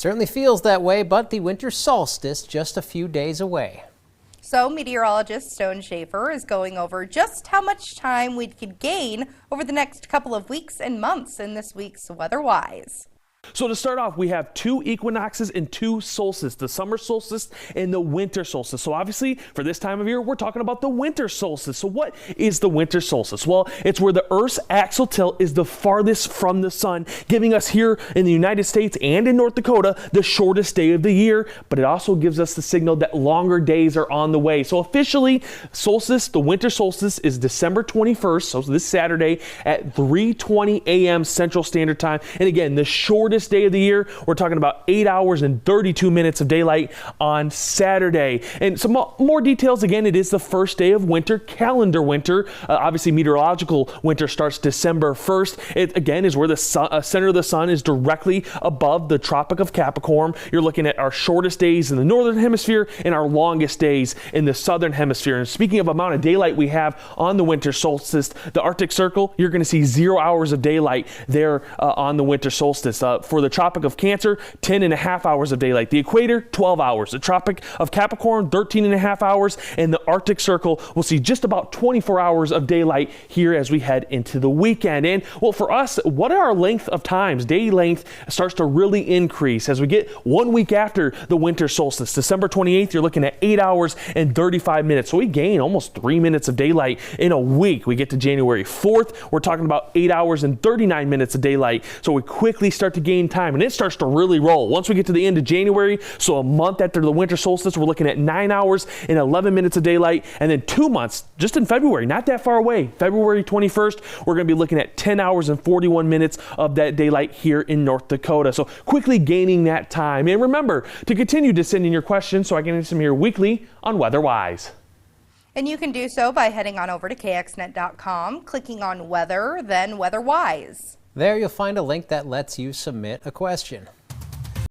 Certainly feels that way, but the winter solstice just a few days away. So meteorologist Stone Schaefer is going over just how much time we could gain over the next couple of weeks and months in this week's Weather-Wise. So to start off, we have 2 equinoxes and 2 solstices, the summer solstice and the winter solstice. So obviously, for this time of year, we're talking about the winter solstice. So what is the winter solstice? Well, it's where the Earth's axial tilt is the farthest from the sun, giving us here in the United States and in North Dakota the shortest day of the year, but it also gives us the signal that longer days are on the way. So officially, solstice, the winter solstice, is December 21st, so this Saturday at 3:20 a.m. Central Standard Time. And again, the shortest day of the year, we're talking about 8 hours and 32 minutes of daylight on Saturday. And some more details, again, it is the first day of winter, calendar winter. Obviously, meteorological winter starts December 1st. It, again, is where the center of the sun is directly above the Tropic of Capricorn. You're looking at our shortest days in the northern hemisphere and our longest days in the southern hemisphere. And speaking of amount of daylight we have on the winter solstice, the Arctic Circle, you're going to see 0 hours of daylight there on the winter solstice. For the Tropic of Cancer, 10.5 hours of daylight. The equator, 12 hours. The Tropic of Capricorn, 13.5 hours. And the Arctic Circle will see just about 24 hours of daylight here as we head into the weekend. And well, for us, what are our length of times? Day length starts to really increase as we get 1 week after the winter solstice. December 28th, you're looking at 8 hours and 35 minutes. So we gain almost 3 minutes of daylight in a week. We get to January 4th, we're talking about 8 hours and 39 minutes of daylight. So we quickly start to gain time, and it starts to really roll once we get to the end of January. So a month after the winter solstice, we're looking at 9 hours and 11 minutes of daylight. And then 2 months just in February, not that far away, February 21st, we're going to be looking at 10 hours and 41 minutes of that daylight here in North Dakota. So quickly gaining that time. And remember to continue to send in your questions so I can answer them here weekly on Weather-Wise. And you can do so by heading on over to kxnet.com, clicking on Weather, then Weather-Wise. There you'll find a link that lets you submit a question.